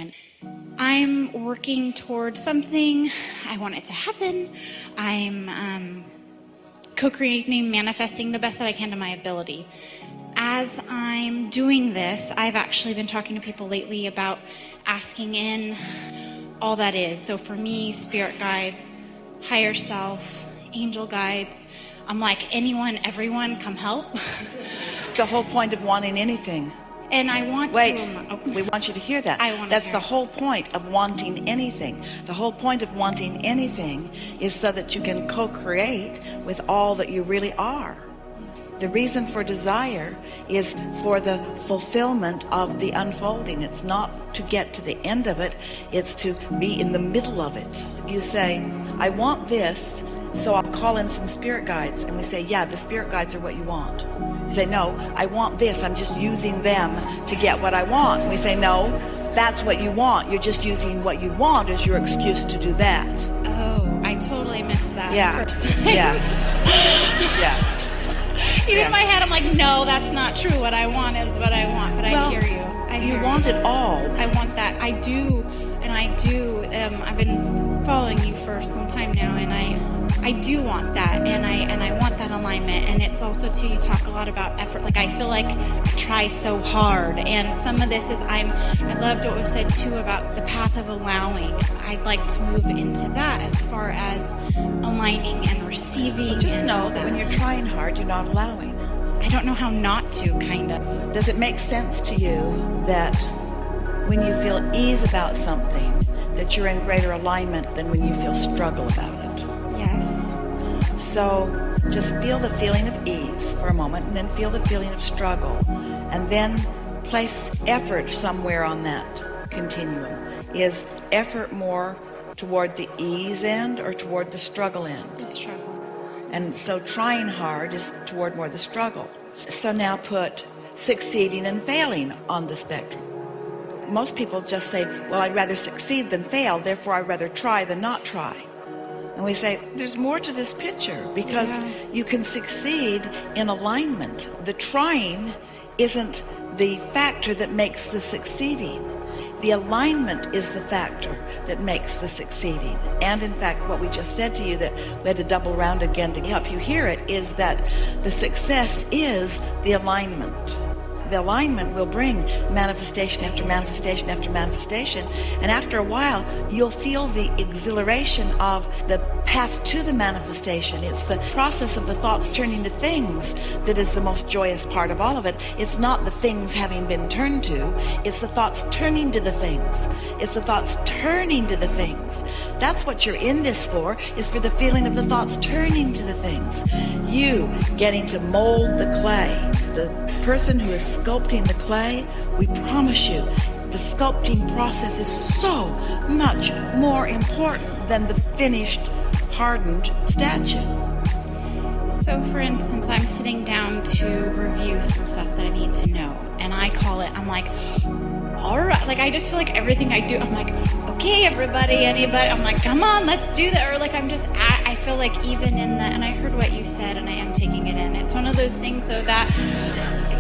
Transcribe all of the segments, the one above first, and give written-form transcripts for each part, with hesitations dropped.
alignment. I'm working towards something. I want it to happen. I'm co-creating, manifesting the best that I can to my ability. As I'm doing this, I've actually been talking to people lately about asking in all that is. So for me, spirit guides, higher self, angel guides. I'm like, anyone, everyone, come help. The whole point of wanting anything. And I want to... we want you to hear that. That's the whole point of wanting anything. The whole point of wanting anything is so that you can co-create with all that you really are. The reason for desire is for the fulfillment of the unfolding. It's not to get to the end of it. It's to be in the middle of it. You say, I want this, so I'll call in some spirit guides. And we say, yeah, the spirit guides are what you want. You say, no, I want this. I'm just using them to get what I want. And we say, no, that's what you want. You're just using what you want as your excuse to do that. Oh, I totally missed that first time. Yeah. Yeah. Even in my head, I'm like, no, that's not true. What I want is what I want. But I hear you. You want it all. I want that. I do. And I do. I've been following you for some time now, and I do want that, and I want that alignment. And it's also too, you talk a lot about effort. Like, I feel like I try so hard, and some of this is I loved what was said too about the path of allowing. I'd like to move into that as far as aligning and receiving. Just know that when you're trying hard, you're not allowing. I don't know how not to, kind of. Does it make sense to you that when you feel ease about something, that you're in greater alignment than when you feel struggle about it? Yes. So just feel the feeling of ease for a moment, and then feel the feeling of struggle, and then place effort somewhere on that continuum. Is effort more toward the ease end or toward the struggle end? The struggle. And so trying hard is toward more the struggle. So now put succeeding and failing on the spectrum. Most people just say, well, I'd rather succeed than fail, therefore I'd rather try than not try. And we say, there's more to this picture, because you can succeed in alignment. The trying isn't the factor that makes the succeeding. The alignment is the factor that makes the succeeding. And in fact, what we just said to you, that we had to double round again to help you hear it, is that the success is the alignment. The alignment will bring manifestation after manifestation after manifestation, and after a while you'll feel the exhilaration of the path to the manifestation. It's the process of the thoughts turning to things that is the most joyous part of all of it. It's not the things having been turned to, it's the thoughts turning to the things. It's the thoughts turning to the things. That's what you're in this for, is for the feeling of the thoughts turning to the things. You getting to mold the clay. The person who is sculpting the clay, we promise you, the sculpting process is so much more important than the finished, hardened statue. So for instance, I'm sitting down to review some stuff that I need to know, and I call it, I'm like, all right, like I just feel like everything I do, I'm like, okay, everybody, anybody, I'm like, come on, let's do that. Or like I feel like even in that, and I heard what you said, and I am taking it in. It's one of those things, so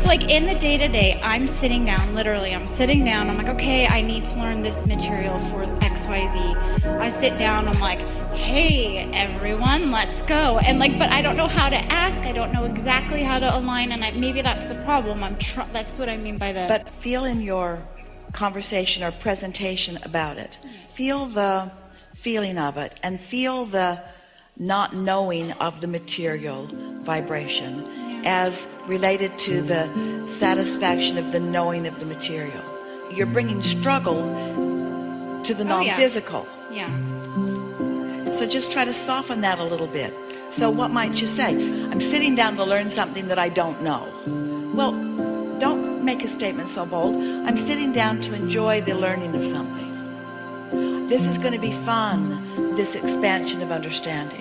like in the day-to-day, I'm sitting down, literally, I'm sitting down, I'm like, okay, I need to learn this material for XYZ. I sit down, I'm like, hey, everyone, let's go. And like, but I don't know how to ask, I don't know exactly how to align, and maybe that's the problem. That's what I mean by the... But feel in your conversation or presentation about it. Feel the feeling of it, and feel the not knowing of the material vibration as related to the satisfaction of the knowing of the material. You're bringing struggle to the non-physical. Yeah. So just try to soften that a little bit. So what might you say? I'm sitting down to learn something that I don't know. Well, don't make a statement so bold. I'm sitting down to enjoy the learning of something. This is going to be fun, this expansion of understanding.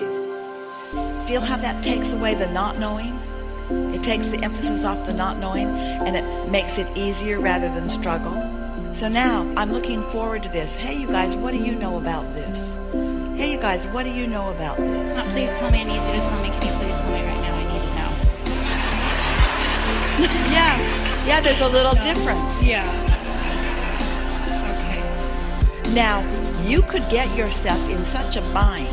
Feel how that takes away the not knowing? It takes the emphasis off the not knowing, and it makes it easier rather than struggle. So now I'm looking forward to this. Hey, you guys, what do you know about this? Hey, you guys, what do you know about this? Please tell me. I need you to tell me. Can you please tell me right now? I need to know. Yeah, there's a little difference. Yeah. Okay. Now, you could get yourself in such a bind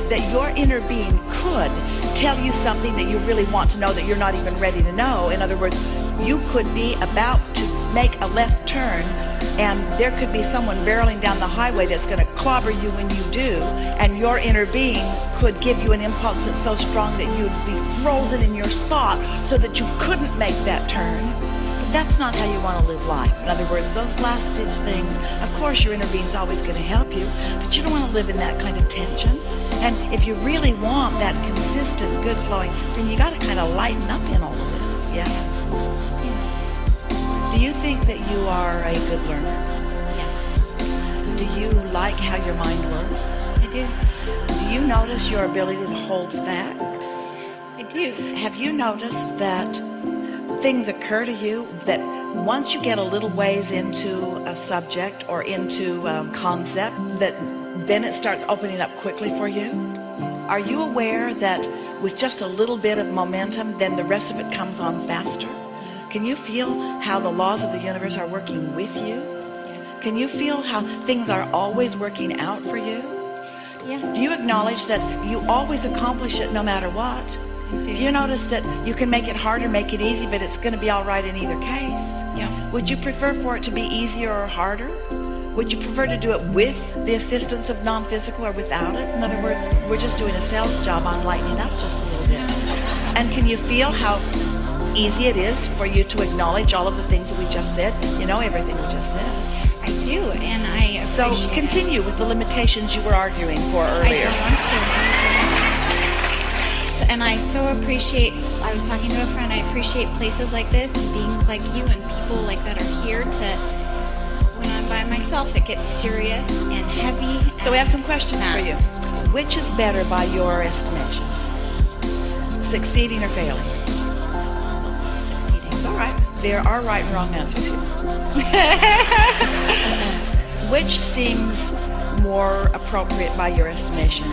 that your inner being could tell you something that you really want to know that you're not even ready to know. In other words, you could be about to make a left turn, and there could be someone barreling down the highway that's going to clobber you when you do, and your inner being could give you an impulse that's so strong that you'd be frozen in your spot so that you couldn't make that turn. But that's not how you want to live life. In other words, those last-ditch things, of course your inner being's always going to help you, but you don't want to live in that kind of tension. And if you really want that consistent, good flowing, then you got to kind of lighten up in all of this. Yeah? Do you think that you are a good learner? Yeah. Do you like how your mind works? I do. Do you notice your ability to hold facts? I do. Have you noticed that things occur to you that once you get a little ways into a subject or into a concept, that then it starts opening up quickly for you? Are you aware that with just a little bit of momentum, then the rest of it comes on faster? Can you feel how the laws of the universe are working with you? Can you feel how things are always working out for you? Yeah. Do you acknowledge that you always accomplish it no matter what? I Do you notice that you can make it hard or make it easy, but it's going to be all right in either case? Yeah. Would you prefer for it to be easier or harder? Would you prefer to do it with the assistance of non-physical or without it? In other words, we're just doing a sales job on lightening up just a little bit. And can you feel how easy it is for you to acknowledge all of the things that we just said? You know everything we just said. I do, and I So appreciate continue with the limitations you were arguing for I earlier. don't want to. And I so appreciate, I was talking to a friend, I appreciate places like this and beings like you and people like that are here to, when I'm by myself, it gets serious and heavy. So we have some questions for you. packed. Which is better by your estimation? Succeeding or failing? Succeeding. It's all right. There are right and wrong answers here. Which seems more appropriate by your estimation?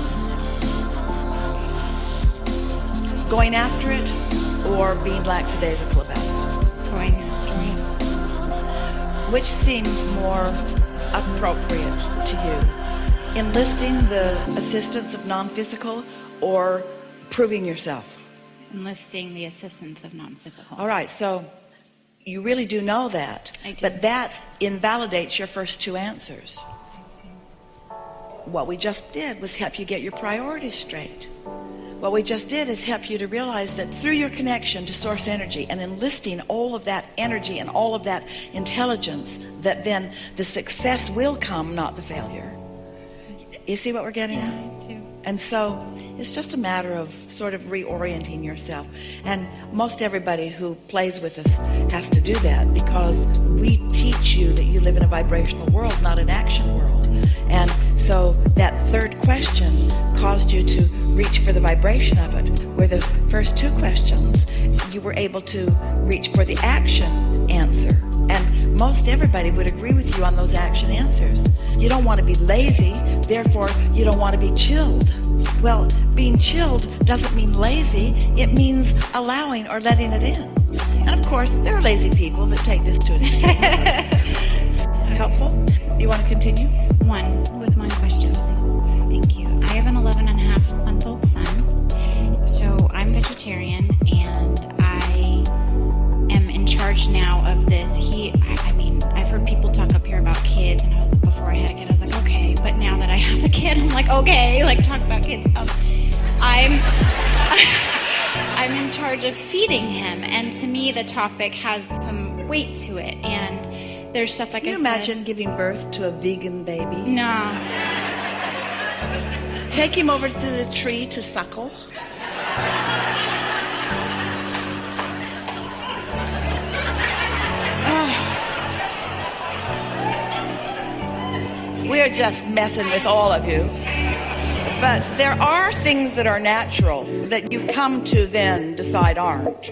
Going after it or being lackadaisical about it? Going after it. Which seems more appropriate to you? Enlisting the assistance of non-physical or proving yourself? Enlisting the assistance of non-physical. All right, so you really do know that. I do. But that invalidates your first two answers. What we just did was help you get your priorities straight. What we just did is help you to realize that through your connection to source energy and enlisting all of that energy and all of that intelligence, that then the success will come, not the failure. You see what we're getting at? I do. And so it's just a matter of sort of reorienting yourself. And most everybody who plays with us has to do that, because we teach you that you live in a vibrational world, not an action world. And so that third question caused you to reach for the vibration of it, where the first two questions you were able to reach for the action answer. And most everybody would agree with you on those action answers. You don't want to be lazy, therefore you don't want to be chilled. Well, being chilled doesn't mean lazy, it means allowing or letting it in. And of course, there are lazy people that take this to an extreme. Helpful? You want to continue? With one question, please. Thank you. I have an 11-and-a-half-month-old son. So I'm vegetarian, and I am in charge now of this. I mean, I've heard people talk up here about kids, and before I had a kid, I was like, okay. But now that I have a kid, I'm like, okay, like talk about kids. I'm in charge of feeding him, and to me, the topic has some weight to it, and there's stuff like Can you imagine giving birth to a vegan baby? No. Take him over to the tree to suckle. We're just messing with all of you. But there are things that are natural that you come to then decide aren't.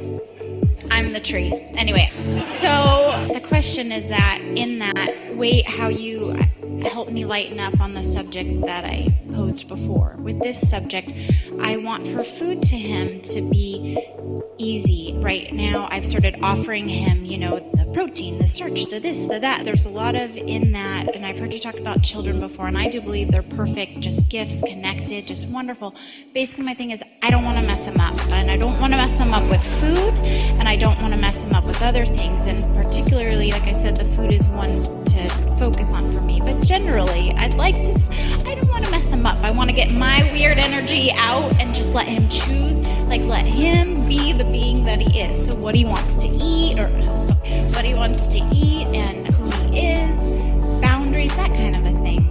I'm the tree. Anyway, so the question is that in that weight, how you help me lighten up on the subject that I posed before. With this subject, I want for food to him to be easy. Right now, I've started offering him, the protein, the starch, the this, the that. There's a lot of in that, and I've heard you talk about children before, and I do believe they're perfect, just gifts, connected, just wonderful. Basically, my thing is I don't want to mess him up, and I don't want to mess him up with food, and I don't want to mess him up with other things, and particularly, like I said, the food is one to focus on for me, but generally, I don't want to mess him up. I want to get my weird energy out and just let him choose, let him be the being that he is. So what he wants to eat, or what he wants to eat, and who he is, boundaries, that kind of a thing.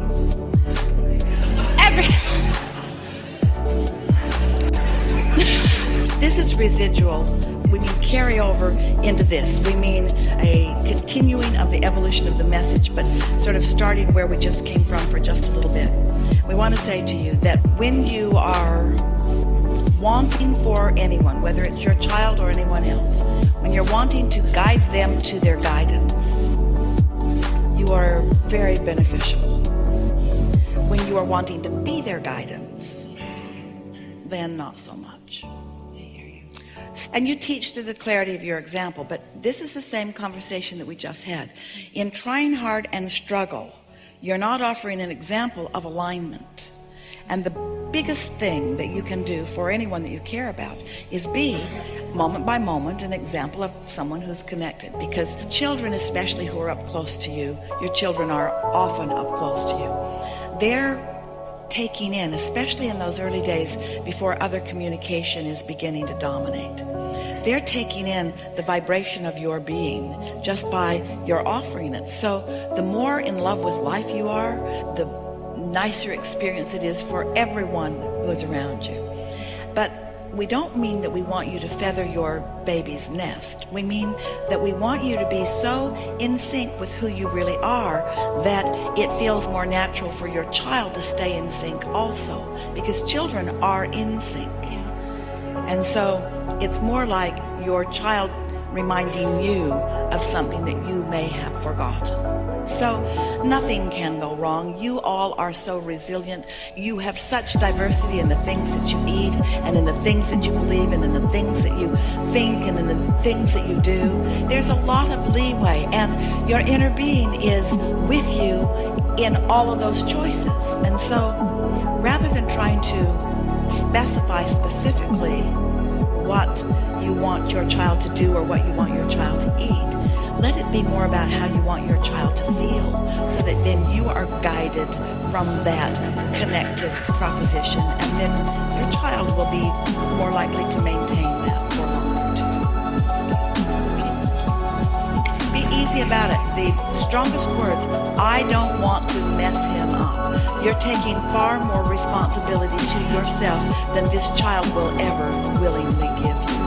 This is residual. We mean carry over into this. We mean a continuing of the evolution of the message, but sort of starting where we just came from for just a little bit. We want to say to you that when you are wanting for anyone, whether it's your child or anyone else, when you're wanting to guide them to their guidance, you are very beneficial. When you are wanting to be their guidance, then not so much. And you teach through the clarity of your example, but this is the same conversation that we just had. In trying hard and struggle, you're not offering an example of alignment. And the biggest thing that you can do for anyone that you care about is be, moment by moment, an example of someone who's connected. Because children, especially who are up close to you, your children are often up close to you, they're taking in, especially in those early days before other communication is beginning to dominate, they're taking in the vibration of your being just by your offering it. So the more in love with life you are, the nicer experience it is for everyone who is around you. But we don't mean that we want you to feather your baby's nest. We mean that we want you to be so in sync with who you really are that it feels more natural for your child to stay in sync also, because children are in sync. And so it's more like your child reminding you of something that you may have forgotten. So nothing can go wrong. You all are so resilient. You have such diversity in the things that you eat, and in the things that you believe, and in the things that you think, and in the things that you do. There's a lot of leeway, and your inner being is with you in all of those choices. And so rather than trying to specify specifically what you want your child to do or what you want your child to eat, let it be more about how you want your child to feel, so that then you are guided from that connected proposition, and then your child will be more likely to maintain that for longer too. Be easy about it. The strongest words, I don't want to mess him up. You're taking far more responsibility to yourself than this child will ever willingly give you.